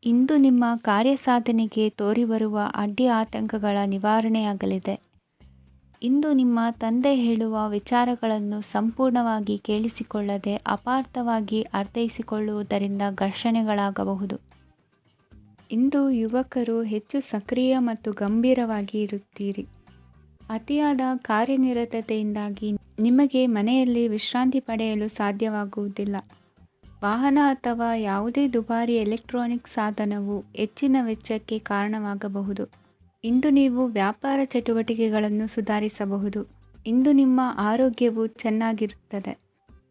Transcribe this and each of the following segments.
ಇಂದು ನಿಮ್ಮ ಕಾರ್ಯಸಾಧನೆಗೆ ತೋರಿಬರುವ ಅಡ್ಡಿ ಆತಂಕಗಳ ನಿವಾರಣೆಯಾಗಲಿದೆ. ಇಂದು ನಿಮ್ಮ ತಂದೆ ಹೇಳುವ ವಿಚಾರಗಳನ್ನು ಸಂಪೂರ್ಣವಾಗಿ ಕೇಳಿಸಿಕೊಳ್ಳದೆ ಅಪಾರ್ಥವಾಗಿ ಅರ್ಥೈಸಿಕೊಳ್ಳುವುದರಿಂದ ಘರ್ಷಣೆಗಳಾಗಬಹುದು. ಇಂದು ಯುವಕರು ಹೆಚ್ಚು ಸಕ್ರಿಯ ಮತ್ತು ಗಂಭೀರವಾಗಿ ಇರುತ್ತೀರಿ. ಅತಿಯಾದ ಕಾರ್ಯನಿರತತೆಯಿಂದಾಗಿ ನಿಮಗೆ ಮನೆಯಲ್ಲಿ ವಿಶ್ರಾಂತಿ ಪಡೆಯಲು ಸಾಧ್ಯವಾಗುವುದಿಲ್ಲ. ವಾಹನ ಅಥವಾ ಯಾವುದೇ ದುಬಾರಿ ಎಲೆಕ್ಟ್ರಾನಿಕ್ ಸಾಧನವು ಹೆಚ್ಚಿನ ವೆಚ್ಚಕ್ಕೆ ಕಾರಣವಾಗಬಹುದು. ಇಂದು ನೀವು ವ್ಯಾಪಾರ ಚಟುವಟಿಕೆಗಳನ್ನು ಸುಧಾರಿಸಬಹುದು. ಇಂದು ನಿಮ್ಮ ಆರೋಗ್ಯವು ಚೆನ್ನಾಗಿರುತ್ತದೆ.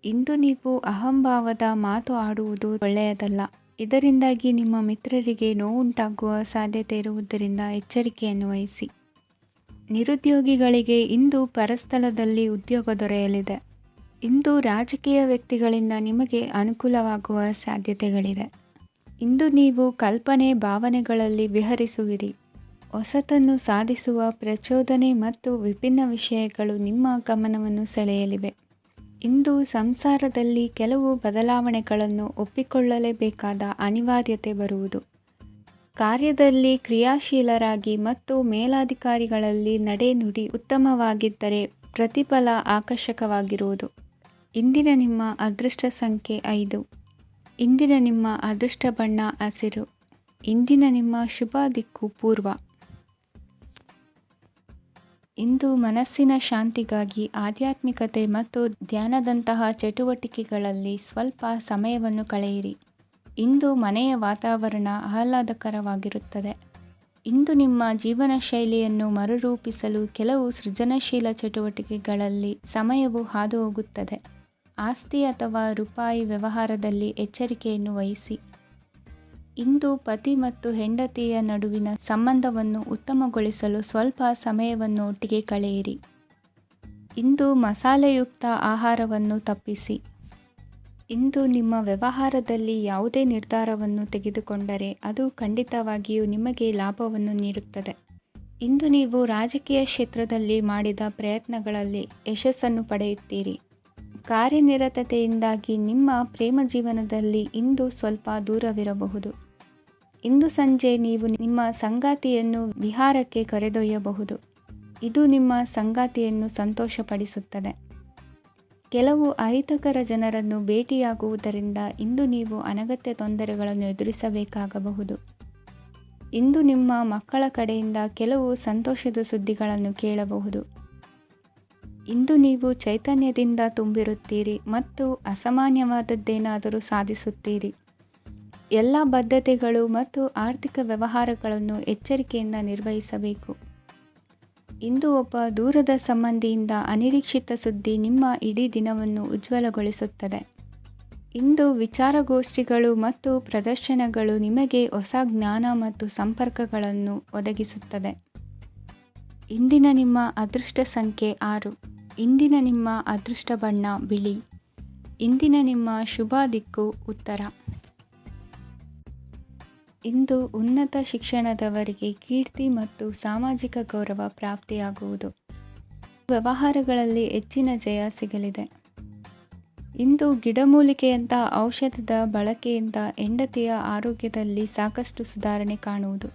ಇಂದು ನೀವು ಅಹಂಭಾವದ ಮಾತು ಆಡುವುದು ಒಳ್ಳೆಯದಲ್ಲ. ಇದರಿಂದಾಗಿ ನಿಮ್ಮ ಮಿತ್ರರಿಗೆ ನೋವುಂಟಾಗುವ ಸಾಧ್ಯತೆ ಇರುವುದರಿಂದ ಎಚ್ಚರಿಕೆಯನ್ನು ವಹಿಸಿ. ನಿರುದ್ಯೋಗಿಗಳಿಗೆ ಇಂದು ಪರಸ್ಥಳದಲ್ಲಿ ಉದ್ಯೋಗ ದೊರೆಯಲಿದೆ. ಇಂದು ರಾಜಕೀಯ ವ್ಯಕ್ತಿಗಳಿಂದ ನಿಮಗೆ ಅನುಕೂಲವಾಗುವ ಸಾಧ್ಯತೆಗಳಿದೆ. ಇಂದು ನೀವು ಕಲ್ಪನೆ ಭಾವನೆಗಳಲ್ಲಿ ವಿಹರಿಸುವಿರಿ. ಹೊಸತನ್ನು ಸಾಧಿಸುವ ಪ್ರಚೋದನೆ ಮತ್ತು ವಿಭಿನ್ನ ವಿಷಯಗಳು ನಿಮ್ಮ ಗಮನವನ್ನು ಸೆಳೆಯಲಿವೆ. ಇಂದು ಸಂಸಾರದಲ್ಲಿ ಕೆಲವು ಬದಲಾವಣೆಗಳನ್ನು ಒಪ್ಪಿಕೊಳ್ಳಲೇಬೇಕಾದ ಅನಿವಾರ್ಯತೆ ಬರುವುದು. ಕಾರ್ಯದಲ್ಲಿ ಕ್ರಿಯಾಶೀಲರಾಗಿ ಮತ್ತು ಮೇಲಾಧಿಕಾರಿಗಳಲ್ಲಿ ನಡೆನುಡಿ ಉತ್ತಮವಾಗಿದ್ದರೆ ಪ್ರತಿಫಲ ಆಕರ್ಷಕವಾಗಿರುವುದು. ಇಂದಿನ ನಿಮ್ಮ ಅದೃಷ್ಟ ಸಂಖ್ಯೆ 5. ಇಂದಿನ ನಿಮ್ಮ ಅದೃಷ್ಟ ಬಣ್ಣ ಹಸಿರು. ಇಂದಿನ ನಿಮ್ಮ ಶುಭ ದಿಕ್ಕು ಪೂರ್ವ. ಇಂದು ಮನಸ್ಸಿನ ಶಾಂತಿಗಾಗಿ ಆಧ್ಯಾತ್ಮಿಕತೆ ಮತ್ತು ಧ್ಯಾನದಂತಹ ಚಟುವಟಿಕೆಗಳಲ್ಲಿ ಸ್ವಲ್ಪ ಸಮಯವನ್ನು ಕಳೆಯಿರಿ. ಇಂದು ಮನೆಯ ವಾತಾವರಣ ಆಹ್ಲಾದಕರವಾಗಿರುತ್ತದೆ. ಇಂದು ನಿಮ್ಮ ಜೀವನ ಶೈಲಿಯನ್ನು ಮರುರೂಪಿಸಲು ಕೆಲವು ಸೃಜನಶೀಲ ಚಟುವಟಿಕೆಗಳಲ್ಲಿ ಸಮಯವು ಹಾದುಹೋಗುತ್ತದೆ. ಆಸ್ತಿ ಅಥವಾ ರೂಪಾಯಿ ವ್ಯವಹಾರದಲ್ಲಿ ಎಚ್ಚರಿಕೆಯನ್ನು ವಹಿಸಿ. ಇಂದು ಪತಿ ಮತ್ತು ಹೆಂಡತಿಯ ನಡುವಿನ ಸಂಬಂಧವನ್ನು ಉತ್ತಮಗೊಳಿಸಲು ಸ್ವಲ್ಪ ಸಮಯವನ್ನು ಒಟ್ಟಿಗೆ ಕಳೆಯಿರಿ. ಇಂದು ಮಸಾಲೆಯುಕ್ತ ಆಹಾರವನ್ನು ತಪ್ಪಿಸಿ. ಇಂದು ನಿಮ್ಮ ವ್ಯವಹಾರದಲ್ಲಿ ಯಾವುದೇ ನಿರ್ಧಾರವನ್ನು ತೆಗೆದುಕೊಂಡರೆ ಅದು ಖಂಡಿತವಾಗಿಯೂ ನಿಮಗೆ ಲಾಭವನ್ನು ನೀಡುತ್ತದೆ. ಇಂದು ನೀವು ರಾಜಕೀಯ ಕ್ಷೇತ್ರದಲ್ಲಿ ಮಾಡಿದ ಪ್ರಯತ್ನಗಳಲ್ಲಿ ಯಶಸ್ಸನ್ನು ಪಡೆಯುತ್ತೀರಿ. ಕಾರ್ಯನಿರತತೆಯಿಂದಾಗಿ ನಿಮ್ಮ ಪ್ರೇಮ ಜೀವನದಲ್ಲಿ ಇಂದು ಸ್ವಲ್ಪ ದೂರವಿರಬಹುದು. ಇಂದು ಸಂಜೆ ನೀವು ನಿಮ್ಮ ಸಂಗಾತಿಯನ್ನು ವಿಹಾರಕ್ಕೆ ಕರೆದೊಯ್ಯಬಹುದು. ಇದು ನಿಮ್ಮ ಸಂಗಾತಿಯನ್ನು ಸಂತೋಷಪಡಿಸುತ್ತದೆ. ಕೆಲವು ಅಹಿತಕರ ಜನರನ್ನು ಭೇಟಿಯಾಗುವುದರಿಂದ ಇಂದು ನೀವು ಅನಗತ್ಯ ತೊಂದರೆಗಳನ್ನು ಎದುರಿಸಬೇಕಾಗಬಹುದು. ಇಂದು ನಿಮ್ಮ ಮಕ್ಕಳ ಕಡೆಯಿಂದ ಕೆಲವು ಸಂತೋಷದ ಸುದ್ದಿಗಳನ್ನು ಕೇಳಬಹುದು. ಇಂದು ನೀವು ಚೈತನ್ಯದಿಂದ ತುಂಬಿರುತ್ತೀರಿ ಮತ್ತು ಅಸಾಮಾನ್ಯವಾದದ್ದೇನಾದರೂ ಸಾಧಿಸುತ್ತೀರಿ. ಎಲ್ಲ ಬದ್ಧತೆಗಳು ಮತ್ತು ಆರ್ಥಿಕ ವ್ಯವಹಾರಗಳನ್ನು ಎಚ್ಚರಿಕೆಯಿಂದ ನಿರ್ವಹಿಸಬೇಕು. ಇಂದು ಒಬ್ಬ ದೂರದ ಸಂಬಂಧಿಯಿಂದ ಅನಿರೀಕ್ಷಿತ ಸುದ್ದಿ ನಿಮ್ಮ ಇಡೀ ದಿನವನ್ನು ಉಜ್ವಲಗೊಳಿಸುತ್ತದೆ. ಇಂದು ವಿಚಾರಗೋಷ್ಠಿಗಳು ಮತ್ತು ಪ್ರದರ್ಶನಗಳು ನಿಮಗೆ ಹೊಸ ಜ್ಞಾನ ಮತ್ತು ಸಂಪರ್ಕಗಳನ್ನು ಒದಗಿಸುತ್ತದೆ. ಇಂದಿನ ನಿಮ್ಮ ಅದೃಷ್ಟ ಸಂಖ್ಯೆ 6. ಇಂದಿನ ನಿಮ್ಮ ಅದೃಷ್ಟ ಬಣ್ಣ ಬಿಳಿ. ಇಂದಿನ ನಿಮ್ಮ ಶುಭ ದಿಕ್ಕು ಉತ್ತರ. ಇಂದು ಉನ್ನತ ಶಿಕ್ಷಣದವರಿಗೆ ಕೀರ್ತಿ ಮತ್ತು ಸಾಮಾಜಿಕ ಗೌರವ ಪ್ರಾಪ್ತಿಯಾಗುವುದು. ವ್ಯವಹಾರಗಳಲ್ಲಿ ಹೆಚ್ಚಿನ ಜಯ ಸಿಗಲಿದೆ. ಇಂದು ಗಿಡಮೂಲಿಕೆಯಂಥ ಔಷಧದ ಬಳಕೆಯಿಂದ ಹೆಂಡತಿಯ ಆರೋಗ್ಯದಲ್ಲಿ ಸಾಕಷ್ಟು ಸುಧಾರಣೆ ಕಾಣುವುದು.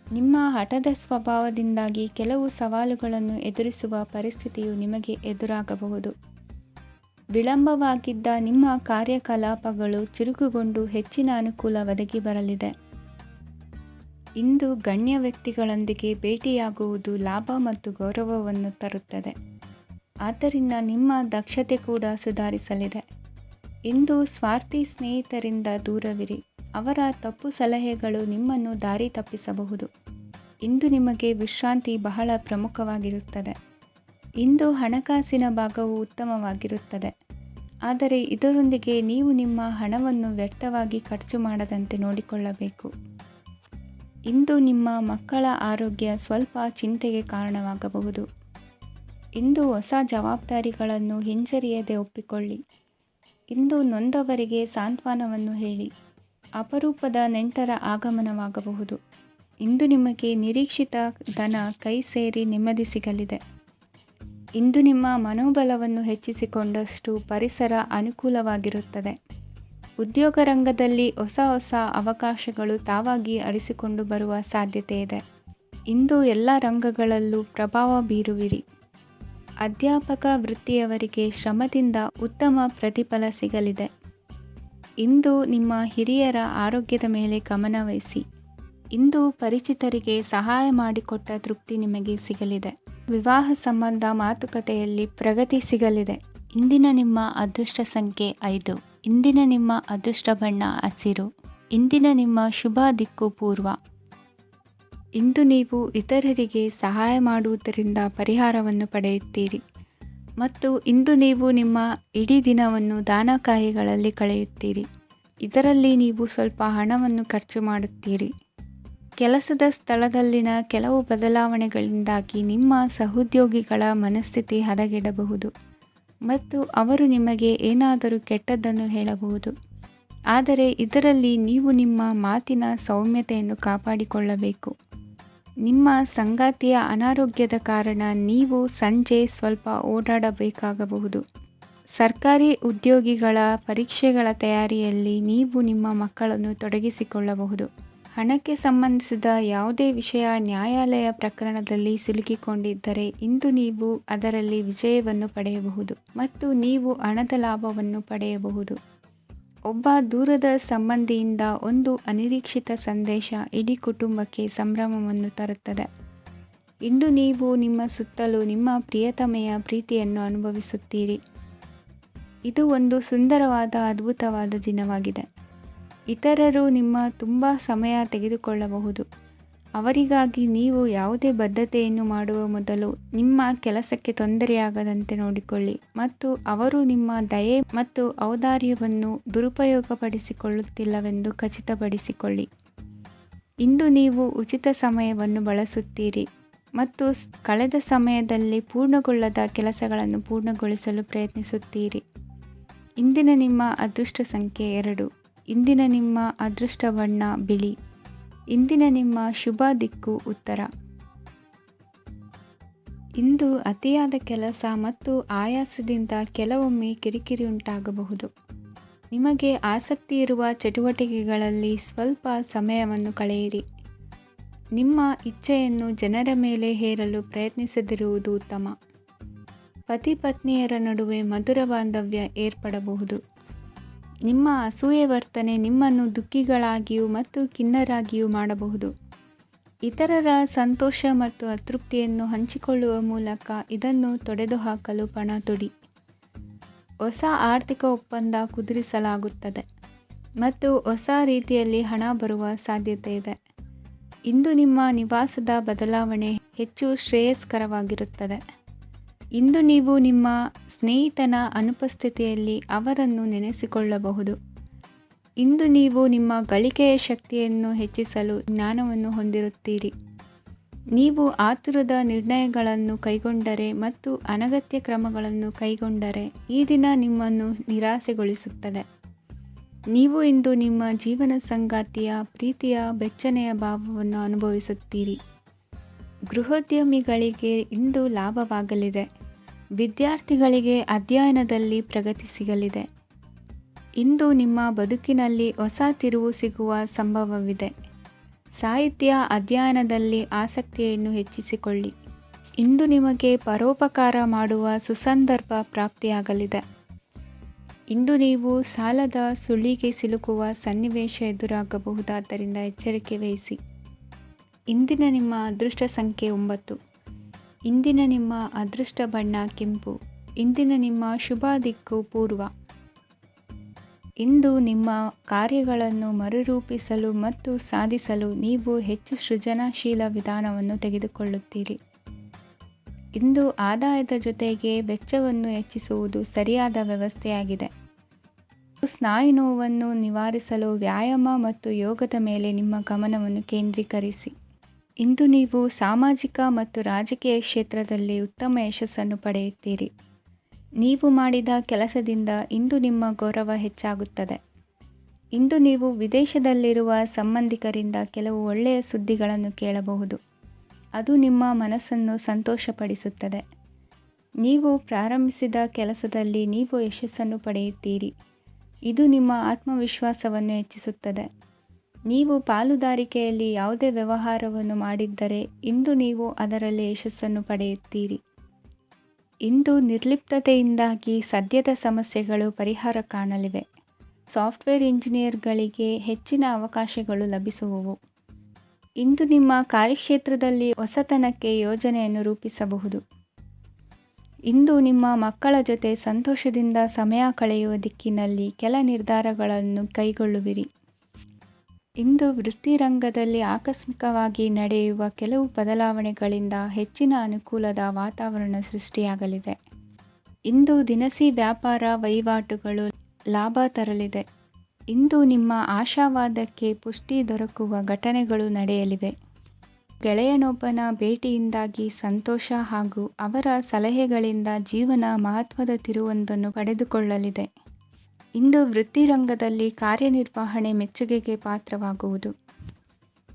ನಿಮ್ಮ ಹಠದ ಸ್ವಭಾವದಿಂದಾಗಿ ಕೆಲವು ಸವಾಲುಗಳನ್ನು ಎದುರಿಸುವ ಪರಿಸ್ಥಿತಿಯು ನಿಮಗೆ ಎದುರಾಗಬಹುದು. ವಿಳಂಬವಾಗಿದ್ದ ನಿಮ್ಮ ಕಾರ್ಯಕಲಾಪಗಳು ಚುರುಕುಗೊಂಡು ಹೆಚ್ಚಿನ ಅನುಕೂಲ ಒದಗಿ ಬರಲಿದೆ. ಇಂದು ಗಣ್ಯ ವ್ಯಕ್ತಿಗಳೊಂದಿಗೆ ಭೇಟಿಯಾಗುವುದು ಲಾಭ ಮತ್ತು ಗೌರವವನ್ನು ತರುತ್ತದೆ. ಆದ್ದರಿಂದ ನಿಮ್ಮ ದಕ್ಷತೆ ಕೂಡ ಸುಧಾರಿಸಲಿದೆ. ಇಂದು ಸ್ವಾರ್ಥಿ ಸ್ನೇಹಿತರಿಂದ ದೂರವಿರಿ. ಅವರ ತಪ್ಪು ಸಲಹೆಗಳು ನಿಮ್ಮನ್ನು ದಾರಿ ತಪ್ಪಿಸಬಹುದು. ಇಂದು ನಿಮಗೆ ವಿಶ್ರಾಂತಿ ಬಹಳ ಪ್ರಮುಖವಾಗಿರುತ್ತದೆ. ಇಂದು ಹಣಕಾಸಿನ ಭಾಗವು ಉತ್ತಮವಾಗಿರುತ್ತದೆ. ಆದರೆ ಇದರೊಂದಿಗೆ ನೀವು ನಿಮ್ಮ ಹಣವನ್ನು ವ್ಯರ್ಥವಾಗಿ ಖರ್ಚು ಮಾಡದಂತೆ ನೋಡಿಕೊಳ್ಳಬೇಕು. ಇಂದು ನಿಮ್ಮ ಮಕ್ಕಳ ಆರೋಗ್ಯ ಸ್ವಲ್ಪ ಚಿಂತೆಗೆ ಕಾರಣವಾಗಬಹುದು. ಇಂದು ಹೊಸ ಜವಾಬ್ದಾರಿಗಳನ್ನು ಹಿಂಜರಿಯದೆ ಒಪ್ಪಿಕೊಳ್ಳಿ. ಇಂದು ನೊಂದವರಿಗೆ ಸಾಂತ್ವನವನ್ನು ಹೇಳಿ. ಅಪರೂಪದ ನೆಂಟರ ಆಗಮನವಾಗಬಹುದು. ಇಂದು ನಿಮಗೆ ನಿರೀಕ್ಷಿತ ಧನ ಕೈ ಸೇರಿ ನೆಮ್ಮದಿ ಸಿಗಲಿದೆ. ಇಂದು ನಿಮ್ಮ ಮನೋಬಲವನ್ನು ಹೆಚ್ಚಿಸಿಕೊಂಡಷ್ಟು ಪರಿಸರ ಅನುಕೂಲವಾಗಿರುತ್ತದೆ. ಉದ್ಯೋಗ ರಂಗದಲ್ಲಿ ಹೊಸ ಹೊಸ ಅವಕಾಶಗಳು ತಾವಾಗಿ ಅರಿಸಿಕೊಂಡು ಬರುವ ಸಾಧ್ಯತೆ ಇದೆ. ಇಂದು ಎಲ್ಲ ರಂಗಗಳಲ್ಲೂ ಪ್ರಭಾವ ಬೀರುವಿರಿ. ಅಧ್ಯಾಪಕ ವೃತ್ತಿಯವರಿಗೆ ಶ್ರಮದಿಂದ ಉತ್ತಮ ಪ್ರತಿಫಲ ಸಿಗಲಿದೆ. ಇಂದು ನಿಮ್ಮ ಹಿರಿಯರ ಆರೋಗ್ಯದ ಮೇಲೆ ಗಮನವಹಿಸಿ. ಇಂದು ಪರಿಚಿತರಿಗೆ ಸಹಾಯ ಮಾಡಿಕೊಟ್ಟ ತೃಪ್ತಿ ನಿಮಗೆ ಸಿಗಲಿದೆ. ವಿವಾಹ ಸಂಬಂಧ ಮಾತುಕತೆಯಲ್ಲಿ ಪ್ರಗತಿ ಸಿಗಲಿದೆ. ಇಂದಿನ ನಿಮ್ಮ ಅದೃಷ್ಟ ಸಂಖ್ಯೆ 5. ಇಂದಿನ ನಿಮ್ಮ ಅದೃಷ್ಟ ಬಣ್ಣ ಹಸಿರು. ಇಂದಿನ ನಿಮ್ಮ ಶುಭ ದಿಕ್ಕು ಪೂರ್ವ. ಇಂದು ನೀವು ಇತರರಿಗೆ ಸಹಾಯ ಮಾಡುವುದರಿಂದ ಪರಿಹಾರವನ್ನು ಪಡೆಯುತ್ತೀರಿ ಮತ್ತು ಇಂದು ನೀವು ನಿಮ್ಮ ಇಡೀ ದಿನವನ್ನು ದಾನ ಕಾರ್ಯಗಳಲ್ಲಿ ಕಳೆಯುತ್ತೀರಿ. ಇದರಲ್ಲಿ ನೀವು ಸ್ವಲ್ಪ ಹಣವನ್ನು ಖರ್ಚು ಮಾಡುತ್ತೀರಿ. ಕೆಲಸದ ಸ್ಥಳದಲ್ಲಿನ ಕೆಲವು ಬದಲಾವಣೆಗಳಿಂದಾಗಿ ನಿಮ್ಮ ಸಹೋದ್ಯೋಗಿಗಳ ಮನಸ್ಥಿತಿ ಹದಗೆಡಬಹುದು ಮತ್ತು ಅವರು ನಿಮಗೆ ಏನಾದರೂ ಕೆಟ್ಟದ್ದನ್ನು ಹೇಳಬಹುದು. ಆದರೆ ಇದರಲ್ಲಿ ನೀವು ನಿಮ್ಮ ಮಾತಿನ ಸೌಮ್ಯತೆಯನ್ನು ಕಾಪಾಡಿಕೊಳ್ಳಬೇಕು. ನಿಮ್ಮ ಸಂಗಾತಿಯ ಅನಾರೋಗ್ಯದ ಕಾರಣ ನೀವು ಸಂಜೆ ಸ್ವಲ್ಪ ಓಡಾಡಬೇಕಾಗಬಹುದು. ಸರ್ಕಾರಿ ಉದ್ಯೋಗಿಗಳ ಪರೀಕ್ಷೆಗಳ ತಯಾರಿಯಲ್ಲಿ ನೀವು ನಿಮ್ಮ ಮಕ್ಕಳನ್ನು ತೊಡಗಿಸಿಕೊಳ್ಳಬಹುದು. ಹಣಕ್ಕೆ ಸಂಬಂಧಿಸಿದ ಯಾವುದೇ ವಿಷಯ ನ್ಯಾಯಾಲಯ ಪ್ರಕರಣದಲ್ಲಿ ಸಿಲುಕಿಕೊಂಡಿದ್ದರೆ ಇಂದು ನೀವು ಅದರಲ್ಲಿ ವಿಜಯವನ್ನು ಪಡೆಯಬಹುದು ಮತ್ತು ನೀವು ಹಣದ ಲಾಭವನ್ನು ಪಡೆಯಬಹುದು. ಒಬ್ಬ ದೂರದ ಸಂಬಂಧಿಯಿಂದ ಒಂದು ಅನಿರೀಕ್ಷಿತ ಸಂದೇಶ ಇಡೀ ಕುಟುಂಬಕ್ಕೆ ಸಂಭ್ರಮವನ್ನು ತರುತ್ತದೆ. ಇಂದು ನೀವು ನಿಮ್ಮ ಸುತ್ತಲೂ ನಿಮ್ಮ ಪ್ರಿಯತಮೆಯ ಪ್ರೀತಿಯನ್ನು ಅನುಭವಿಸುತ್ತೀರಿ. ಇದು ಒಂದು ಸುಂದರವಾದ ಅದ್ಭುತವಾದ ದಿನವಾಗಿದೆ. ಇತರರು ನಿಮ್ಮ ತುಂಬ ಸಮಯ ತೆಗೆದುಕೊಳ್ಳಬಹುದು. ಅವರಿಗಾಗಿ ನೀವು ಯಾವುದೇ ಬದ್ಧತೆಯನ್ನು ಮಾಡುವ ಮೊದಲು ನಿಮ್ಮ ಕೆಲಸಕ್ಕೆ ತೊಂದರೆಯಾಗದಂತೆ ನೋಡಿಕೊಳ್ಳಿ ಮತ್ತು ಅವರು ನಿಮ್ಮ ದಯೆ ಮತ್ತು ಔದಾರ್ಯವನ್ನು ದುರುಪಯೋಗಪಡಿಸಿಕೊಳ್ಳುತ್ತಿಲ್ಲವೆಂದು ಖಚಿತಪಡಿಸಿಕೊಳ್ಳಿ. ಇಂದು ನೀವು ಉಚಿತ ಸಮಯವನ್ನು ಬಳಸುತ್ತೀರಿ ಮತ್ತು ಕಳೆದ ಸಮಯದಲ್ಲಿ ಪೂರ್ಣಗೊಳ್ಳದ ಕೆಲಸಗಳನ್ನು ಪೂರ್ಣಗೊಳಿಸಲು ಪ್ರಯತ್ನಿಸುತ್ತೀರಿ. ಇಂದಿನ ನಿಮ್ಮ ಅದೃಷ್ಟ ಸಂಖ್ಯೆ 2. ಇಂದಿನ ನಿಮ್ಮ ಅದೃಷ್ಟ ಬಣ್ಣ ಬಿಳಿ. ಇಂದಿನ ನಿಮ್ಮ ಶುಭ ದಿಕ್ಕು ಉತ್ತರ. ಇಂದು ಅತಿಯಾದ ಕೆಲಸ ಮತ್ತು ಆಯಾಸದಿಂದ ಕೆಲವೊಮ್ಮೆ ಕಿರಿಕಿರಿ ಉಂಟಾಗಬಹುದು. ನಿಮಗೆ ಆಸಕ್ತಿ ಇರುವ ಚಟುವಟಿಕೆಗಳಲ್ಲಿ ಸ್ವಲ್ಪ ಸಮಯವನ್ನು ಕಳೆಯಿರಿ. ನಿಮ್ಮ ಇಚ್ಛೆಯನ್ನು ಜನರ ಮೇಲೆ ಹೇರಲು ಪ್ರಯತ್ನಿಸದಿರುವುದು ಉತ್ತಮ. ಪತಿ ಪತ್ನಿಯರ ನಡುವೆ ಮಧುರ ಬಾಂಧವ್ಯ ಏರ್ಪಡಬಹುದು. ನಿಮ್ಮ ಅಸೂಯೆ ವರ್ತನೆ ನಿಮ್ಮನ್ನು ದುಃಖಿಗಳಾಗಿಯೂ ಮತ್ತು ಖಿನ್ನರಾಗಿಯೂ ಮಾಡಬಹುದು. ಇತರರ ಸಂತೋಷ ಮತ್ತು ಅತೃಪ್ತಿಯನ್ನು ಹಂಚಿಕೊಳ್ಳುವ ಮೂಲಕ ಇದನ್ನು ತೊಡೆದುಹಾಕಲು ಪಣ ತೊಡಿ. ಹೊಸ ಆರ್ಥಿಕ ಒಪ್ಪಂದ ಕುದುರಿಸಲಾಗುತ್ತದೆ ಮತ್ತು ಹೊಸ ರೀತಿಯಲ್ಲಿ ಹಣ ಬರುವ ಸಾಧ್ಯತೆ ಇದೆ. ಇಂದು ನಿಮ್ಮ ನಿವಾಸದ ಬದಲಾವಣೆ ಹೆಚ್ಚು ಶ್ರೇಯಸ್ಕರವಾಗಿರುತ್ತದೆ. ಇಂದು ನೀವು ನಿಮ್ಮ ಸ್ನೇಹಿತನ ಅನುಪಸ್ಥಿತಿಯಲ್ಲಿ ಅವರನ್ನು ನೆನೆಸಿಕೊಳ್ಳಬಹುದು. ಇಂದು ನೀವು ನಿಮ್ಮ ಗಳಿಕೆಯ ಶಕ್ತಿಯನ್ನು ಹೆಚ್ಚಿಸಲು ಜ್ಞಾನವನ್ನು ಹೊಂದಿರುತ್ತೀರಿ. ನೀವು ಆತುರದ ನಿರ್ಣಯಗಳನ್ನು ಕೈಗೊಂಡರೆ ಮತ್ತು ಅನಗತ್ಯ ಕ್ರಮಗಳನ್ನು ಕೈಗೊಂಡರೆ ಈ ದಿನ ನಿಮ್ಮನ್ನು ನಿರಾಸೆಗೊಳಿಸುತ್ತದೆ. ನೀವು ಇಂದು ನಿಮ್ಮ ಜೀವನ ಸಂಗಾತಿಯ ಪ್ರೀತಿಯ ಬೆಚ್ಚನೆಯ ಭಾವವನ್ನು ಅನುಭವಿಸುತ್ತೀರಿ. ಗೃಹೋದ್ಯಮಿಗಳಿಗೆ ಇಂದು ಲಾಭವಾಗಲಿದೆ. ವಿದ್ಯಾರ್ಥಿಗಳಿಗೆ ಅಧ್ಯಯನದಲ್ಲಿ ಪ್ರಗತಿ ಸಿಗಲಿದೆ. ಇಂದು ನಿಮ್ಮ ಬದುಕಿನಲ್ಲಿ ಹೊಸ ತಿರುವು ಸಿಗುವ ಸಂಭವವಿದೆ. ಸಾಹಿತ್ಯ ಅಧ್ಯಯನದಲ್ಲಿ ಆಸಕ್ತಿಯನ್ನು ಹೆಚ್ಚಿಸಿಕೊಳ್ಳಿ. ಇಂದು ನಿಮಗೆ ಪರೋಪಕಾರ ಮಾಡುವ ಸುಸಂದರ್ಭ ಪ್ರಾಪ್ತಿಯಾಗಲಿದೆ. ಇಂದು ನೀವು ಸಾಲದ ಸುಳಿಗೆ ಸಿಲುಕುವ ಸನ್ನಿವೇಶ ಎದುರಾಗಬಹುದಾದ್ದರಿಂದ ಎಚ್ಚರಿಕೆ ವಹಿಸಿ. ಇಂದಿನ ನಿಮ್ಮ ಅದೃಷ್ಟ ಸಂಖ್ಯೆ 9. ಇಂದಿನ ನಿಮ್ಮ ಅದೃಷ್ಟ ಬಣ್ಣ ಕೆಂಪು. ಇಂದಿನ ನಿಮ್ಮ ಶುಭ ದಿಕ್ಕು ಪೂರ್ವ. ಇಂದು ನಿಮ್ಮ ಕಾರ್ಯಗಳನ್ನು ಮರುರೂಪಿಸಲು ಮತ್ತು ಸಾಧಿಸಲು ನೀವು ಹೆಚ್ಚು ಸೃಜನಶೀಲ ವಿಧಾನವನ್ನು ತೆಗೆದುಕೊಳ್ಳುತ್ತೀರಿ. ಇಂದು ಆದಾಯದ ಜೊತೆಗೆ ವೆಚ್ಚವನ್ನು ಹೆಚ್ಚಿಸುವುದು ಸರಿಯಾದ ವ್ಯವಸ್ಥೆಯಾಗಿದೆ. ಸ್ನಾಯು ನೋವನ್ನು ನಿವಾರಿಸಲು ವ್ಯಾಯಾಮ ಮತ್ತು ಯೋಗದ ಮೇಲೆ ನಿಮ್ಮ ಗಮನವನ್ನು ಕೇಂದ್ರೀಕರಿಸಿ. ಇಂದು ನೀವು ಸಾಮಾಜಿಕ ಮತ್ತು ರಾಜಕೀಯ ಕ್ಷೇತ್ರದಲ್ಲಿ ಉತ್ತಮ ಯಶಸ್ಸನ್ನು ಪಡೆಯುತ್ತೀರಿ. ನೀವು ಮಾಡಿದ ಕೆಲಸದಿಂದ ಇಂದು ನಿಮ್ಮ ಗೌರವ ಹೆಚ್ಚಾಗುತ್ತದೆ. ಇಂದು ನೀವು ವಿದೇಶದಲ್ಲಿರುವ ಸಂಬಂಧಿಕರಿಂದ ಕೆಲವು ಒಳ್ಳೆಯ ಸುದ್ದಿಗಳನ್ನು ಕೇಳಬಹುದು. ಅದು ನಿಮ್ಮ ಮನಸ್ಸನ್ನು ಇದು ನಿಮ್ಮ ಆತ್ಮವಿಶ್ವಾಸವನ್ನು ಹೆಚ್ಚಿಸುತ್ತದೆ. ನೀವು ಪಾಲುದಾರಿಕೆಯಲ್ಲಿ ಯಾವುದೇ ವ್ಯವಹಾರವನ್ನು ಮಾಡಿದ್ದರೆ ಇಂದು ನೀವು ಅದರಲ್ಲಿ ಯಶಸ್ಸನ್ನು ಪಡೆಯುತ್ತೀರಿ. ಇಂದು ನಿರ್ಲಿಪ್ತತೆಯಿಂದಾಗಿ ಸದ್ಯದ ಸಮಸ್ಯೆಗಳು ಪರಿಹಾರ ಕಾಣಲಿವೆ. ಸಾಫ್ಟ್ವೇರ್ ಇಂಜಿನಿಯರ್ಗಳಿಗೆ ಹೆಚ್ಚಿನ ಅವಕಾಶಗಳು ಲಭಿಸುವವು. ಇಂದು ನಿಮ್ಮ ಕಾರ್ಯಕ್ಷೇತ್ರದಲ್ಲಿ ಹೊಸತನಕ್ಕೆ ಯೋಜನೆಯನ್ನು ರೂಪಿಸಬಹುದು. ಇಂದು ನಿಮ್ಮ ಮಕ್ಕಳ ಜೊತೆ ಸಂತೋಷದಿಂದ ಸಮಯ ಕಳೆಯುವ ದಿಕ್ಕಿನಲ್ಲಿ ಕೆಲ ನಿರ್ಧಾರಗಳನ್ನು ಕೈಗೊಳ್ಳುವಿರಿ. ಇಂದು ವೃತ್ತಿರಂಗದಲ್ಲಿ ಆಕಸ್ಮಿಕವಾಗಿ ನಡೆಯುವ ಕೆಲವು ಬದಲಾವಣೆಗಳಿಂದ ಹೆಚ್ಚಿನ ಅನುಕೂಲದ ವಾತಾವರಣ ಸೃಷ್ಟಿಯಾಗಲಿದೆ. ಇಂದು ದಿನಸಿ ವ್ಯಾಪಾರ ವಹಿವಾಟುಗಳು ಲಾಭ ತರಲಿದೆ. ಇಂದು ನಿಮ್ಮ ಆಶಾವಾದಕ್ಕೆ ಪುಷ್ಟಿ ದೊರಕುವ ಘಟನೆಗಳು ನಡೆಯಲಿವೆ. ಗೆಳೆಯನೊಬ್ಬನ ಭೇಟಿಯಿಂದಾಗಿ ಸಂತೋಷ ಹಾಗೂ ಅವರ ಸಲಹೆಗಳಿಂದ ಜೀವನ ಮಹತ್ವದ ತಿರುವೊಂದನ್ನು ಪಡೆದುಕೊಳ್ಳಲಿದೆ. ಇಂದು ವೃತ್ತಿರಂಗದಲ್ಲಿ ಕಾರ್ಯನಿರ್ವಹಣೆ ಮೆಚ್ಚುಗೆಗೆ ಪಾತ್ರವಾಗುವುದು.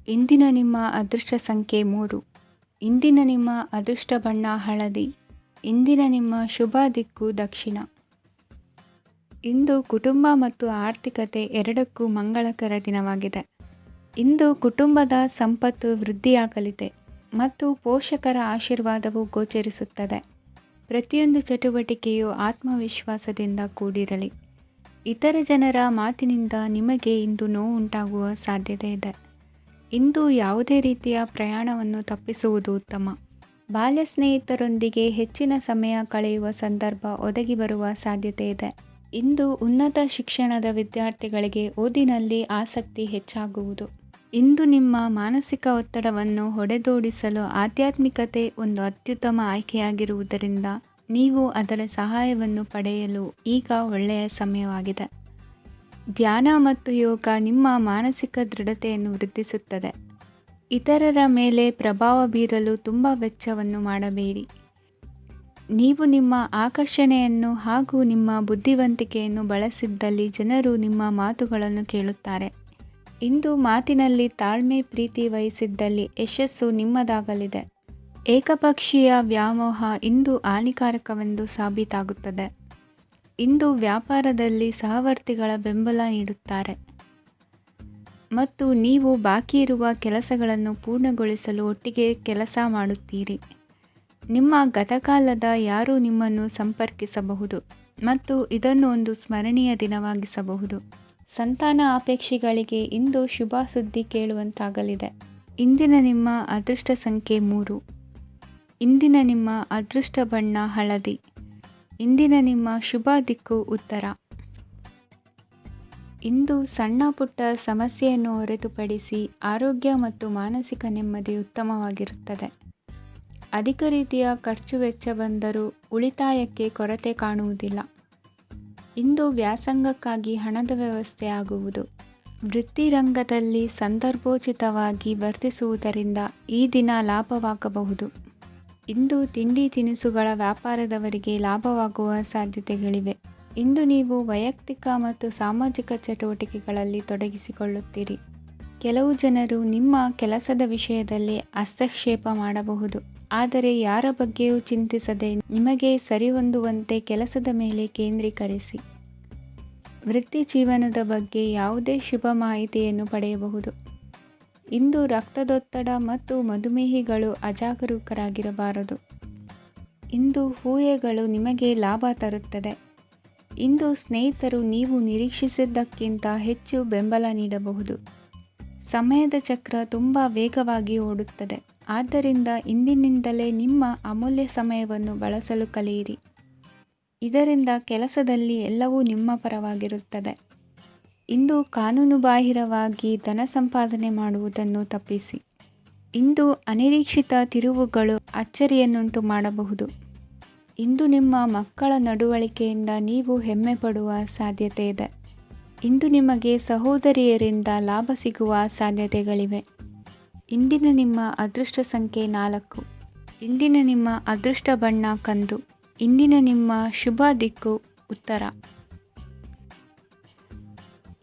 ಇಂದಿನ ನಿಮ್ಮ ಅದೃಷ್ಟ ಸಂಖ್ಯೆ 3. ಇಂದಿನ ನಿಮ್ಮ ಅದೃಷ್ಟ ಬಣ್ಣ ಹಳದಿ. ಇಂದಿನ ನಿಮ್ಮ ಶುಭ ದಿಕ್ಕು ದಕ್ಷಿಣ. ಇಂದು ಕುಟುಂಬ ಮತ್ತು ಆರ್ಥಿಕತೆ ಎರಡಕ್ಕೂ ಮಂಗಳಕರ ದಿನವಾಗಿದೆ. ಇಂದು ಕುಟುಂಬದ ಸಂಪತ್ತು ವೃದ್ಧಿಯಾಗಲಿದೆ ಮತ್ತು ಪೋಷಕರ ಆಶೀರ್ವಾದವು ಗೋಚರಿಸುತ್ತದೆ. ಪ್ರತಿಯೊಂದು ಚಟುವಟಿಕೆಯು ಆತ್ಮವಿಶ್ವಾಸದಿಂದ ಕೂಡಿರಲಿ. ಇತರ ಜನರ ಮಾತಿನಿಂದ ನಿಮಗೆ ಇಂದು ನೋವುಂಟಾಗುವ ಸಾಧ್ಯತೆ ಇದೆ. ಇಂದು ಯಾವುದೇ ರೀತಿಯ ಪ್ರಯಾಣವನ್ನು ತಪ್ಪಿಸುವುದು ಉತ್ತಮ. ಬಾಲ್ಯ ಸ್ನೇಹಿತರೊಂದಿಗೆ ಹೆಚ್ಚಿನ ಸಮಯ ಕಳೆಯುವ ಸಂದರ್ಭ ಒದಗಿ ಬರುವ ಸಾಧ್ಯತೆ ಇದೆ. ಇಂದು ಉನ್ನತ ಶಿಕ್ಷಣದ ವಿದ್ಯಾರ್ಥಿಗಳಿಗೆ ಓದಿನಲ್ಲಿ ಆಸಕ್ತಿ ಹೆಚ್ಚಾಗುವುದು. ಇಂದು ನಿಮ್ಮ ಮಾನಸಿಕ ಒತ್ತಡವನ್ನು ಹೊಡೆದೋಡಿಸಲು ಆಧ್ಯಾತ್ಮಿಕತೆ ಒಂದು ಅತ್ಯುತ್ತಮ ಆಯ್ಕೆಯಾಗಿರುವುದರಿಂದ ನೀವು ಅದರ ಸಹಾಯವನ್ನು ಪಡೆಯಲು ಈಗ ಒಳ್ಳೆಯ ಸಮಯವಾಗಿದೆ. ಧ್ಯಾನ ಮತ್ತು ಯೋಗ ನಿಮ್ಮ ಮಾನಸಿಕ ದೃಢತೆಯನ್ನು ವೃದ್ಧಿಸುತ್ತದೆ. ಇತರರ ಮೇಲೆ ಪ್ರಭಾವ ಬೀರಲು ತುಂಬ ವೆಚ್ಚವನ್ನು ಮಾಡಬೇಡಿ. ನೀವು ನಿಮ್ಮ ಆಕರ್ಷಣೆಯನ್ನು ಹಾಗೂ ನಿಮ್ಮ ಬುದ್ಧಿವಂತಿಕೆಯನ್ನು ಬಳಸಿದ್ದಲ್ಲಿ ಜನರು ನಿಮ್ಮ ಮಾತುಗಳನ್ನು ಕೇಳುತ್ತಾರೆ. ಇಂದು ಮಾತಿನಲ್ಲಿ ತಾಳ್ಮೆ ಪ್ರೀತಿ ವಹಿಸಿದ್ದಲ್ಲಿ ಯಶಸ್ಸು ನಿಮ್ಮದಾಗಲಿದೆ. ಏಕಪಕ್ಷೀಯ ವ್ಯಾಮೋಹ ಇಂದು ಹಾನಿಕಾರಕವೆಂದು ಸಾಬೀತಾಗುತ್ತದೆ. ಇಂದು ವ್ಯಾಪಾರದಲ್ಲಿ ಸಹವರ್ತಿಗಳ ಬೆಂಬಲ ನೀಡುತ್ತಾರೆ ಮತ್ತು ನೀವು ಬಾಕಿ ಇರುವ ಕೆಲಸಗಳನ್ನು ಪೂರ್ಣಗೊಳಿಸಲು ಒಟ್ಟಿಗೆ ಕೆಲಸ ಮಾಡುತ್ತೀರಿ. ನಿಮ್ಮ ಗತಕಾಲದ ಯಾರೂ ನಿಮ್ಮನ್ನು ಸಂಪರ್ಕಿಸಬಹುದು ಮತ್ತು ಇದನ್ನು ಒಂದು ಸ್ಮರಣೀಯ ದಿನವಾಗಿಸಬಹುದು. ಸಂತಾನ ಅಪೇಕ್ಷಿಗಳಿಗೆ ಇಂದು ಶುಭ ಸುದ್ದಿ ಕೇಳುವಂತಾಗಲಿದೆ. ಇಂದಿನ ನಿಮ್ಮ ಅದೃಷ್ಟ ಸಂಖ್ಯೆ 3. ಇಂದಿನ ನಿಮ್ಮ ಅದೃಷ್ಟ ಬಣ್ಣ ಹಳದಿ. ಇಂದಿನ ನಿಮ್ಮ ಶುಭ ದಿಕ್ಕು ಉತ್ತರ. ಇಂದು ಸಣ್ಣ ಪುಟ್ಟ ಸಮಸ್ಯೆಯನ್ನು ಹೊರತುಪಡಿಸಿ ಆರೋಗ್ಯ ಮತ್ತು ಮಾನಸಿಕ ನೆಮ್ಮದಿ ಉತ್ತಮವಾಗಿರುತ್ತದೆ. ಅಧಿಕ ರೀತಿಯ ಖರ್ಚು ವೆಚ್ಚ ಬಂದರೂ ಉಳಿತಾಯಕ್ಕೆ ಕೊರತೆ ಕಾಣುವುದಿಲ್ಲ. ಇಂದು ವ್ಯಾಸಂಗಕ್ಕಾಗಿ ಹಣದ ವ್ಯವಸ್ಥೆ ಆಗುವುದು. ವೃತ್ತಿರಂಗದಲ್ಲಿ ಸಂದರ್ಭೋಚಿತವಾಗಿ ವರ್ತಿಸುವುದರಿಂದ ಈ ದಿನ ಲಾಭವಾಗಬಹುದು. ಇಂದು ತಿಂಡಿ ತಿನಿಸುಗಳ ವ್ಯಾಪಾರದವರಿಗೆ ಲಾಭವಾಗುವ ಸಾಧ್ಯತೆಗಳಿವೆ. ಇಂದು ನೀವು ವೈಯಕ್ತಿಕ ಮತ್ತು ಸಾಮಾಜಿಕ ಚಟುವಟಿಕೆಗಳಲ್ಲಿ ತೊಡಗಿಸಿಕೊಳ್ಳುತ್ತೀರಿ. ಕೆಲವು ಜನರು ನಿಮ್ಮ ಕೆಲಸದ ವಿಷಯದಲ್ಲಿ ಹಸ್ತಕ್ಷೇಪ ಮಾಡಬಹುದು, ಆದರೆ ಯಾರ ಬಗ್ಗೆಯೂ ಚಿಂತಿಸದೆ ನಿಮಗೆ ಸರಿಹೊಂದುವಂತೆ ಕೆಲಸದ ಮೇಲೆ ಕೇಂದ್ರೀಕರಿಸಿ. ವೃತ್ತಿ ಜೀವನದ ಬಗ್ಗೆ ಯಾವುದೇ ಶುಭ ಮಾಹಿತಿಯನ್ನು ಪಡೆಯಬಹುದು. ಇಂದು ರಕ್ತದೊತ್ತಡ ಮತ್ತು ಮಧುಮೇಹಿಗಳು ಅಜಾಗರೂಕರಾಗಿರಬಾರದು. ಇಂದು ಊಹೆಗಳು ನಿಮಗೆ ಲಾಭ ತರುತ್ತದೆ. ಇಂದು ಸ್ನೇಹಿತರು ನೀವು ನಿರೀಕ್ಷಿಸಿದ್ದಕ್ಕಿಂತ ಹೆಚ್ಚು ಬೆಂಬಲ ನೀಡಬಹುದು. ಸಮಯದ ಚಕ್ರ ತುಂಬ ವೇಗವಾಗಿ ಓಡುತ್ತದೆ. ಆದ್ದರಿಂದ ಇಂದಿನಿಂದಲೇ ನಿಮ್ಮ ಅಮೂಲ್ಯ ಸಮಯವನ್ನು ಬಳಸಲು ಕಲಿಯಿರಿ. ಇದರಿಂದ ಕೆಲಸದಲ್ಲಿ ಎಲ್ಲವೂ ನಿಮ್ಮ ಪರವಾಗಿರುತ್ತದೆ. ಇಂದು ಕಾನೂನುಬಾಹಿರವಾಗಿ ಧನ ಸಂಪಾದನೆ ಮಾಡುವುದನ್ನು ತಪ್ಪಿಸಿ. ಇಂದು ಅನಿರೀಕ್ಷಿತ ತಿರುವುಗಳು ಅಚ್ಚರಿಯನ್ನುಂಟು ಮಾಡಬಹುದು. ಇಂದು ನಿಮ್ಮ ಮಕ್ಕಳ ನಡವಳಿಕೆಯಿಂದ ನೀವು ಹೆಮ್ಮೆ ಪಡುವ ಸಾಧ್ಯತೆ ಇದೆ. ಇಂದು ನಿಮಗೆ ಸಹೋದರಿಯರಿಂದ ಲಾಭ ಸಿಗುವ ಸಾಧ್ಯತೆಗಳಿವೆ. ಇಂದಿನ ನಿಮ್ಮ ಅದೃಷ್ಟ ಸಂಖ್ಯೆ 4. ಇಂದಿನ ನಿಮ್ಮ ಅದೃಷ್ಟ ಬಣ್ಣ ಕಂದು. ಇಂದಿನ ನಿಮ್ಮ ಶುಭ ದಿಕ್ಕು ಉತ್ತರ.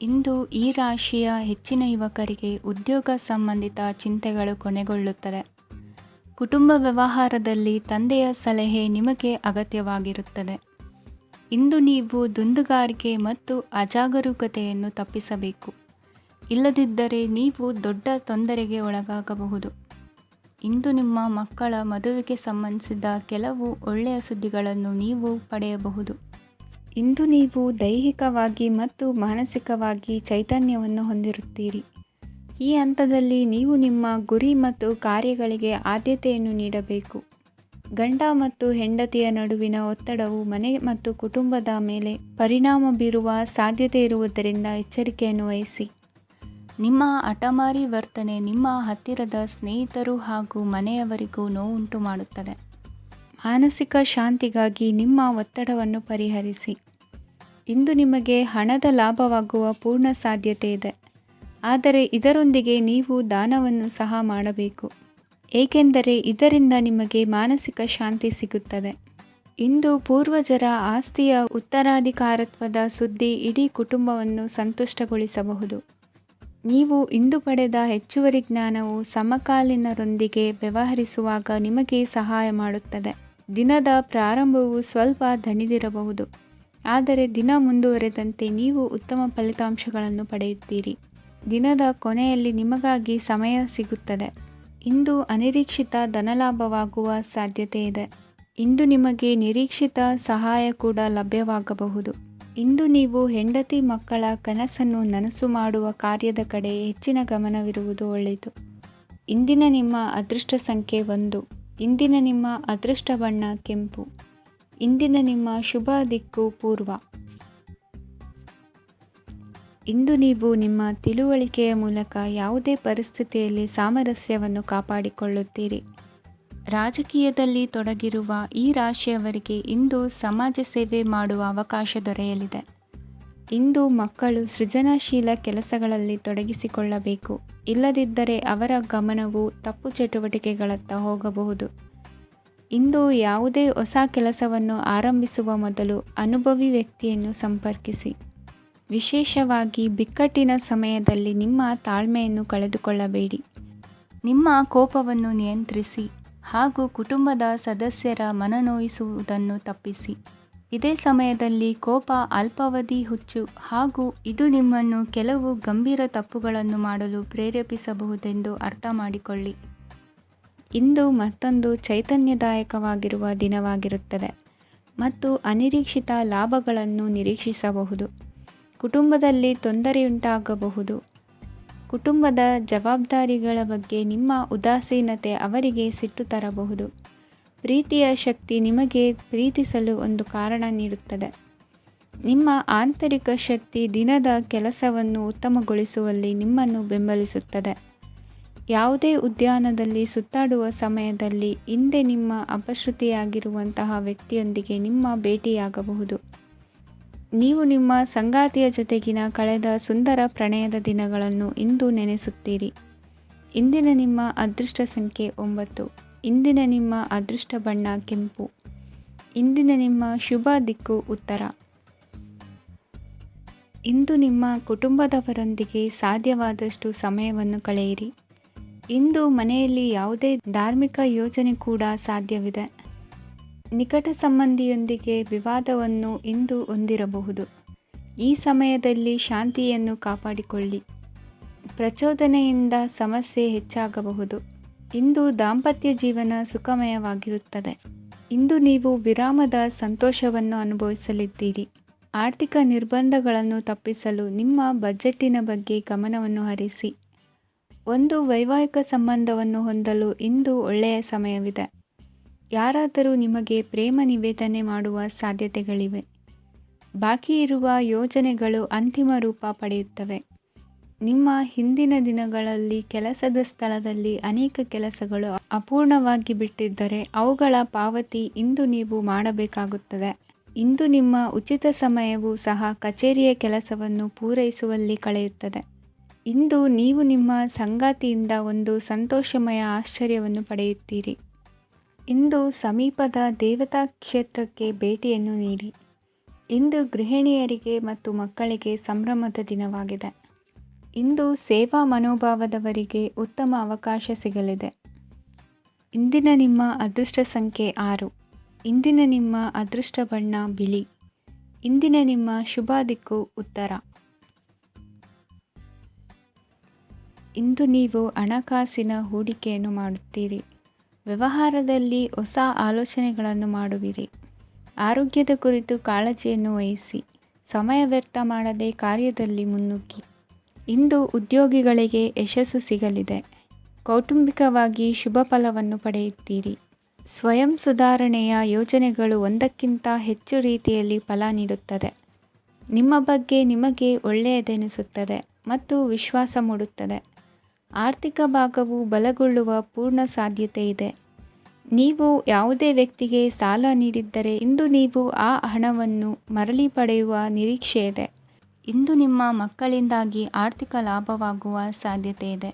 ಇಂದು ಈ ರಾಶಿಯ ಹೆಚ್ಚಿನ ಯುವಕರಿಗೆ ಉದ್ಯೋಗ ಸಂಬಂಧಿತ ಚಿಂತೆಗಳು ಕೊನೆಗೊಳ್ಳುತ್ತದೆ. ಕುಟುಂಬ ವ್ಯವಹಾರದಲ್ಲಿ ತಂದೆಯ ಸಲಹೆ ನಿಮಗೆ ಅಗತ್ಯವಾಗಿರುತ್ತದೆ. ಇಂದು ನೀವು ದುಂದುಗಾರಿಕೆ ಮತ್ತು ಅಜಾಗರೂಕತೆಯನ್ನು ತಪ್ಪಿಸಬೇಕು. ಇಲ್ಲದಿದ್ದರೆ ನೀವು ದೊಡ್ಡ ತೊಂದರೆಗೆ ಒಳಗಾಗಬಹುದು. ಇಂದು ನಿಮ್ಮ ಮಕ್ಕಳ ಮದುವೆಗೆ ಸಂಬಂಧಿಸಿದ ಕೆಲವು ಒಳ್ಳೆಯ ಸುದ್ದಿಗಳನ್ನು ನೀವು ಪಡೆಯಬಹುದು. ಇಂದು ನೀವು ದೈಹಿಕವಾಗಿ ಮತ್ತು ಮಾನಸಿಕವಾಗಿ ಚೈತನ್ಯವನ್ನು ಹೊಂದಿರುತ್ತೀರಿ. ಈ ಹಂತದಲ್ಲಿ ನೀವು ನಿಮ್ಮ ಗುರಿ ಮತ್ತು ಕಾರ್ಯಗಳಿಗೆ ಆದ್ಯತೆಯನ್ನು ನೀಡಬೇಕು. ಗಂಡ ಮತ್ತು ಹೆಂಡತಿಯ ನಡುವಿನ ಒತ್ತಡವು ಮನೆ ಮತ್ತು ಕುಟುಂಬದ ಮೇಲೆ ಪರಿಣಾಮ ಬೀರುವ ಸಾಧ್ಯತೆ ಇರುವುದರಿಂದ ಎಚ್ಚರಿಕೆಯನ್ನು ವಹಿಸಿ. ನಿಮ್ಮ ಹಠಮಾರಿ ವರ್ತನೆ ನಿಮ್ಮ ಹತ್ತಿರದ ಸ್ನೇಹಿತರು ಹಾಗೂ ಮನೆಯವರಿಗೂ ನೋವುಂಟು ಮಾಡುತ್ತದೆ. ಮಾನಸಿಕ ಶಾಂತಿಗಾಗಿ ನಿಮ್ಮ ಒತ್ತಡವನ್ನು ಪರಿಹರಿಸಿ. ಇಂದು ನಿಮಗೆ ಹಣದ ಲಾಭವಾಗುವ ಪೂರ್ಣ ಸಾಧ್ಯತೆ ಇದೆ, ಆದರೆ ಇದರೊಂದಿಗೆ ನೀವು ದಾನವನ್ನು ಸಹ ಮಾಡಬೇಕು, ಏಕೆಂದರೆ ಇದರಿಂದ ನಿಮಗೆ ಮಾನಸಿಕ ಶಾಂತಿ ಸಿಗುತ್ತದೆ. ಇಂದು ಪೂರ್ವಜರ ಆಸ್ತಿಯ ಉತ್ತರಾಧಿಕಾರತ್ವದ ಸುದ್ದಿ ಇಡೀ ಕುಟುಂಬವನ್ನು ಸಂತುಷ್ಟಗೊಳಿಸಬಹುದು. ನೀವು ಇಂದು ಪಡೆದ ಹೆಚ್ಚುವರಿ ಜ್ಞಾನವು ಸಮಕಾಲೀನರೊಂದಿಗೆ ವ್ಯವಹರಿಸುವಾಗ ನಿಮಗೆ ಸಹಾಯ ಮಾಡುತ್ತದೆ. ದಿನದ ಪ್ರಾರಂಭವು ಸ್ವಲ್ಪ ದಣಿದಿರಬಹುದು, ಆದರೆ ದಿನ ಮುಂದುವರೆದಂತೆ ನೀವು ಉತ್ತಮ ಫಲಿತಾಂಶಗಳನ್ನು ಪಡೆಯುತ್ತೀರಿ. ದಿನದ ಕೊನೆಯಲ್ಲಿ ನಿಮಗಾಗಿ ಸಮಯ ಸಿಗುತ್ತದೆ. ಇಂದು ಅನಿರೀಕ್ಷಿತ ಧನಲಾಭವಾಗುವ ಸಾಧ್ಯತೆ ಇದೆ. ಇಂದು ನಿಮಗೆ ನಿರೀಕ್ಷಿತ ಸಹಾಯ ಕೂಡ ಲಭ್ಯವಾಗಬಹುದು. ಇಂದು ನೀವು ಹೆಂಡತಿ ಮಕ್ಕಳ ಕನಸನ್ನು ನನಸು ಮಾಡುವ ಕಾರ್ಯದ ಕಡೆ ಹೆಚ್ಚಿನ ಗಮನವಿರುವುದು ಒಳ್ಳೆಯದು. ಇಂದಿನ ನಿಮ್ಮ ಅದೃಷ್ಟ ಸಂಖ್ಯೆ 1. ಇಂದಿನ ನಿಮ್ಮ ಅದೃಷ್ಟ ಬಣ್ಣ ಕೆಂಪು. ಇಂದಿನ ನಿಮ್ಮ ಶುಭ ದಿಕ್ಕು ಪೂರ್ವ. ಇಂದು ನೀವು ನಿಮ್ಮ ತಿಳುವಳಿಕೆಯ ಮೂಲಕ ಯಾವುದೇ ಪರಿಸ್ಥಿತಿಯಲ್ಲಿ ಸಾಮರಸ್ಯವನ್ನು ಕಾಪಾಡಿಕೊಳ್ಳುತ್ತೀರಿ. ರಾಜಕೀಯದಲ್ಲಿ ತೊಡಗಿರುವ ಈ ರಾಶಿಯವರಿಗೆ ಇಂದು ಸಮಾಜ ಸೇವೆ ಮಾಡುವ ಅವಕಾಶ ದೊರೆಯಲಿದೆ. ಇಂದು ಮಕ್ಕಳು ಸೃಜನಶೀಲ ಕೆಲಸಗಳಲ್ಲಿ ತೊಡಗಿಸಿಕೊಳ್ಳಬೇಕು, ಇಲ್ಲದಿದ್ದರೆ ಅವರ ಗಮನವು ತಪ್ಪು ಚಟುವಟಿಕೆಗಳತ್ತ ಹೋಗಬಹುದು. ಇಂದು ಯಾವುದೇ ಹೊಸ ಕೆಲಸವನ್ನು ಆರಂಭಿಸುವ ಮೊದಲು ಅನುಭವಿ ವ್ಯಕ್ತಿಯನ್ನು ಸಂಪರ್ಕಿಸಿ. ವಿಶೇಷವಾಗಿ ಬಿಕ್ಕಟ್ಟಿನ ಸಮಯದಲ್ಲಿ ನಿಮ್ಮ ತಾಳ್ಮೆಯನ್ನು ಕಳೆದುಕೊಳ್ಳಬೇಡಿ. ನಿಮ್ಮ ಕೋಪವನ್ನು ನಿಯಂತ್ರಿಸಿ ಹಾಗೂ ಕುಟುಂಬದ ಸದಸ್ಯರ ಮನನೊಯಿಸುವುದನ್ನು ತಪ್ಪಿಸಿ. ಇದೇ ಸಮಯದಲ್ಲಿ ಕೋಪ ಅಲ್ಪಾವಧಿ ಹುಚ್ಚು ಹಾಗೂ ಇದು ನಿಮ್ಮನ್ನು ಕೆಲವು ಗಂಭೀರ ತಪ್ಪುಗಳನ್ನು ಮಾಡಲು ಪ್ರೇರೇಪಿಸಬಹುದೆಂದು ಅರ್ಥ ಮಾಡಿಕೊಳ್ಳಿ. ಇಂದು ಮತ್ತೊಂದು ಚೈತನ್ಯದಾಯಕವಾಗಿರುವ ದಿನವಾಗಿರುತ್ತದೆ ಮತ್ತು ಅನಿರೀಕ್ಷಿತ ಲಾಭಗಳನ್ನು ನಿರೀಕ್ಷಿಸಬಹುದು. ಕುಟುಂಬದಲ್ಲಿ ತೊಂದರೆಯುಂಟಾಗಬಹುದು. ಕುಟುಂಬದ ಜವಾಬ್ದಾರಿಗಳ ಬಗ್ಗೆ ನಿಮ್ಮ ಉದಾಸೀನತೆ ಅವರಿಗೆ ಸಿಟ್ಟು ತರಬಹುದು. ಪ್ರೀತಿಯ ಶಕ್ತಿ ನಿಮಗೆ ಪ್ರೀತಿಸಲು ಒಂದು ಕಾರಣ ನೀಡುತ್ತದೆ. ನಿಮ್ಮ ಆಂತರಿಕ ಶಕ್ತಿ ದಿನದ ಕೆಲಸವನ್ನು ಉತ್ತಮಗೊಳಿಸುವಲ್ಲಿ ನಿಮ್ಮನ್ನು ಬೆಂಬಲಿಸುತ್ತದೆ. ಯಾವುದೇ ಉದ್ಯಾನದಲ್ಲಿ ಸುತ್ತಾಡುವ ಸಮಯದಲ್ಲಿ ಹಿಂದೆ ನಿಮ್ಮ ಅಪಶ್ರುತಿಯಾಗಿರುವಂತಹ ವ್ಯಕ್ತಿಯೊಂದಿಗೆ ನಿಮ್ಮ ಭೇಟಿಯಾಗಬಹುದು. ನೀವು ನಿಮ್ಮ ಸಂಗಾತಿಯ ಜೊತೆಗಿನ ಕಳೆದ ಸುಂದರ ಪ್ರಣಯದ ದಿನಗಳನ್ನು ಇಂದು ನೆನೆಸುತ್ತೀರಿ. ಇಂದಿನ ನಿಮ್ಮ ಅದೃಷ್ಟ ಸಂಖ್ಯೆ 9. ಇಂದಿನ ನಿಮ್ಮ ಅದೃಷ್ಟ ಬಣ್ಣ ಕೆಂಪು. ಇಂದಿನ ನಿಮ್ಮ ಶುಭ ದಿಕ್ಕು ಉತ್ತರ. ಇಂದು ನಿಮ್ಮ ಕುಟುಂಬದವರೊಂದಿಗೆ ಸಾಧ್ಯವಾದಷ್ಟು ಸಮಯವನ್ನು ಕಳೆಯಿರಿ. ಇಂದು ಮನೆಯಲ್ಲಿ ಯಾವುದೇ ಧಾರ್ಮಿಕ ಯೋಜನೆ ಕೂಡ ಸಾಧ್ಯವಿದೆ. ನಿಕಟ ಸಂಬಂಧಿಯೊಂದಿಗೆ ವಿವಾದವನ್ನು ಇಂದು ಹೊಂದಿರಬಹುದು. ಈ ಸಮಯದಲ್ಲಿ ಶಾಂತಿಯನ್ನು ಕಾಪಾಡಿಕೊಳ್ಳಿ. ಪ್ರಚೋದನೆಯಿಂದ ಸಮಸ್ಯೆ ಹೆಚ್ಚಾಗಬಹುದು. ಇಂದು ದಾಂಪತ್ಯ ಜೀವನ ಸುಖಮಯವಾಗಿರುತ್ತದೆ. ಇಂದು ನೀವು ವಿರಾಮದ ಸಂತೋಷವನ್ನು ಅನುಭವಿಸಲಿದ್ದೀರಿ. ಆರ್ಥಿಕ ನಿರ್ಬಂಧಗಳನ್ನು ತಪ್ಪಿಸಲು ನಿಮ್ಮ ಬಜೆಟ್ಟಿನ ಬಗ್ಗೆ ಗಮನವನ್ನು ಹರಿಸಿ. ಒಂದು ವೈವಾಹಿಕ ಸಂಬಂಧವನ್ನು ಹೊಂದಲು ಇಂದು ಒಳ್ಳೆಯ ಸಮಯವಿದೆ. ಯಾರಾದರೂ ನಿಮಗೆ ಪ್ರೇಮ ನಿವೇದನೆ ಮಾಡುವ ಸಾಧ್ಯತೆಗಳಿವೆ. ಬಾಕಿ ಇರುವ ಯೋಜನೆಗಳು ಅಂತಿಮ ರೂಪ ಪಡೆಯುತ್ತವೆ. ನಿಮ್ಮ ಹಿಂದಿನ ದಿನಗಳಲ್ಲಿ ಕೆಲಸದ ಸ್ಥಳದಲ್ಲಿ ಅನೇಕ ಕೆಲಸಗಳು ಅಪೂರ್ಣವಾಗಿ ಬಿಟ್ಟಿದ್ದರೆ ಅವುಗಳ ಪಾವತಿ ಇಂದು ನೀವು ಮಾಡಬೇಕಾಗುತ್ತದೆ. ಇಂದು ನಿಮ್ಮ ಉಚಿತ ಸಮಯವು ಸಹ ಕಚೇರಿಯ ಕೆಲಸವನ್ನು ಪೂರೈಸುವಲ್ಲಿ ಕಳೆಯುತ್ತದೆ. ಇಂದು ನೀವು ನಿಮ್ಮ ಸಂಗಾತಿಯಿಂದ ಒಂದು ಸಂತೋಷಮಯ ಆಶ್ಚರ್ಯವನ್ನು ಪಡೆಯುತ್ತೀರಿ. ಇಂದು ಸಮೀಪದ ದೇವತಾ ಕ್ಷೇತ್ರಕ್ಕೆ ಭೇಟಿಯನ್ನು ನೀಡಿ. ಇಂದು ಗೃಹಿಣಿಯರಿಗೆ ಮತ್ತು ಮಕ್ಕಳಿಗೆ ಸಂಭ್ರಮದ ದಿನವಾಗಿದೆ. ಇಂದು ಸೇವಾ ಮನೋಭಾವದವರಿಗೆ ಉತ್ತಮ ಅವಕಾಶ ಸಿಗಲಿದೆ. ಇಂದಿನ ನಿಮ್ಮ ಅದೃಷ್ಟ ಸಂಖ್ಯೆ 6. ಇಂದಿನ ನಿಮ್ಮ ಅದೃಷ್ಟ ಬಣ್ಣ ಬಿಳಿ. ಇಂದಿನ ನಿಮ್ಮ ಶುಭ ದಿಕ್ಕು ಉತ್ತರ. ಇಂದು ನೀವು ಹಣಕಾಸಿನ ಹೂಡಿಕೆಯನ್ನು ಮಾಡುತ್ತೀರಿ. ವ್ಯವಹಾರದಲ್ಲಿ ಹೊಸ ಆಲೋಚನೆಗಳನ್ನು ಮಾಡುವಿರಿ. ಆರೋಗ್ಯದ ಕುರಿತು ಕಾಳಜಿಯನ್ನು ವಹಿಸಿ. ಸಮಯ ವ್ಯರ್ಥ ಮಾಡದೆ ಕಾರ್ಯದಲ್ಲಿ ಮುನ್ನುಗ್ಗಿ. ಇಂದು ಉದ್ಯೋಗಿಗಳಿಗೆ ಯಶಸ್ಸು ಸಿಗಲಿದೆ. ಕೌಟುಂಬಿಕವಾಗಿ ಶುಭ ಫಲವನ್ನು ಪಡೆಯುತ್ತೀರಿ. ಸ್ವಯಂ ಸುಧಾರಣೆಯ ಯೋಜನೆಗಳು ಒಂದಕ್ಕಿಂತ ಹೆಚ್ಚು ರೀತಿಯಲ್ಲಿ ಫಲ ನೀಡುತ್ತದೆ. ನಿಮ್ಮ ಬಗ್ಗೆ ನಿಮಗೆ ಒಳ್ಳೆಯದೆನಿಸುತ್ತದೆ ಮತ್ತು ವಿಶ್ವಾಸ ಮೂಡುತ್ತದೆ. ಆರ್ಥಿಕ ಭಾಗವು ಬಲಗೊಳ್ಳುವ ಪೂರ್ಣ ಸಾಧ್ಯತೆ ಇದೆ. ನೀವು ಯಾವುದೇ ವ್ಯಕ್ತಿಗೆ ಸಾಲ ನೀಡಿದ್ದರೆ ಇಂದು ನೀವು ಆ ಹಣವನ್ನು ಮರಳಿ ಪಡೆಯುವ ನಿರೀಕ್ಷೆ ಇದೆ. ಇಂದು ನಿಮ್ಮ ಮಕ್ಕಳಿಂದಾಗಿ ಆರ್ಥಿಕ ಲಾಭವಾಗುವ ಸಾಧ್ಯತೆ ಇದೆ.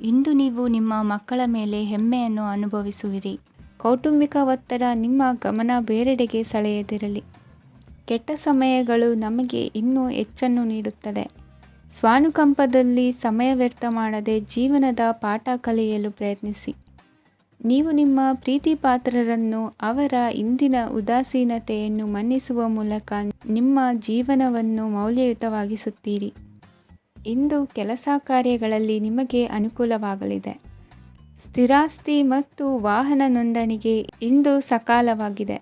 ಇಂದು ನೀವು ನಿಮ್ಮ ಮಕ್ಕಳ ಮೇಲೆ ಹೆಮ್ಮೆಯನ್ನು ಅನುಭವಿಸುವಿರಿ. ಕೌಟುಂಬಿಕ ಒತ್ತಡ ನಿಮ್ಮ ಗಮನ ಬೇರೆಡೆಗೆ ಸೆಳೆಯದಿರಲಿ. ಕೆಟ್ಟ ಸಮಯಗಳು ನಮಗೆ ಇನ್ನೂ ಹೆಚ್ಚನ್ನು ನೀಡುತ್ತದೆ. ಸ್ವಾನುಕಂಪದಲ್ಲಿ ಸಮಯ ವ್ಯರ್ಥ ಮಾಡದೆ ಜೀವನದ ಪಾಠ ಕಲಿಯಲು ಪ್ರಯತ್ನಿಸಿ. ನೀವು ನಿಮ್ಮ ಪ್ರೀತಿ ಪಾತ್ರರನ್ನು ಅವರ ಇಂದಿನ ಉದಾಸೀನತೆಯನ್ನು ಮನ್ನಿಸುವ ಮೂಲಕ ನಿಮ್ಮ ಜೀವನವನ್ನು ಮೌಲ್ಯಯುತವಾಗಿಸುತ್ತೀರಿ. ಇಂದು ಕೆಲಸ ಕಾರ್ಯಗಳಲ್ಲಿ ನಿಮಗೆ ಅನುಕೂಲವಾಗಲಿದೆ. ಸ್ಥಿರಾಸ್ತಿ ಮತ್ತು ವಾಹನ ನೋಂದಣಿಗೆ ಇಂದು ಸಕಾಲವಾಗಿದೆ.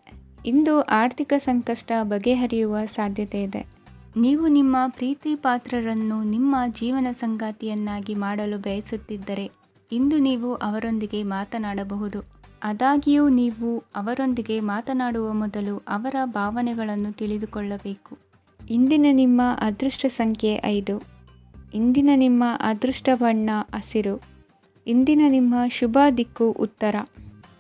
ಇಂದು ಆರ್ಥಿಕ ಸಂಕಷ್ಟ ಬಗೆಹರಿಯುವ ಸಾಧ್ಯತೆ ಇದೆ. ನೀವು ನಿಮ್ಮ ಪ್ರೀತಿ ಪಾತ್ರರನ್ನು ನಿಮ್ಮ ಜೀವನ ಸಂಗಾತಿಯನ್ನಾಗಿ ಮಾಡಲು ಬಯಸುತ್ತಿದ್ದರೆ ಇಂದು ನೀವು ಅವರೊಂದಿಗೆ ಮಾತನಾಡಬಹುದು. ಆದಾಗ್ಯೂ ನೀವು ಅವರೊಂದಿಗೆ ಮಾತನಾಡುವ ಮೊದಲು ಅವರ ಭಾವನೆಗಳನ್ನು ತಿಳಿದುಕೊಳ್ಳಬೇಕು. ಇಂದಿನ ನಿಮ್ಮ ಅದೃಷ್ಟ ಸಂಖ್ಯೆ 5. ಇಂದಿನ ನಿಮ್ಮ ಅದೃಷ್ಟ ಬಣ್ಣ ಹಸಿರು. ಇಂದಿನ ನಿಮ್ಮ ಶುಭ ದಿಕ್ಕು ಉತ್ತರ.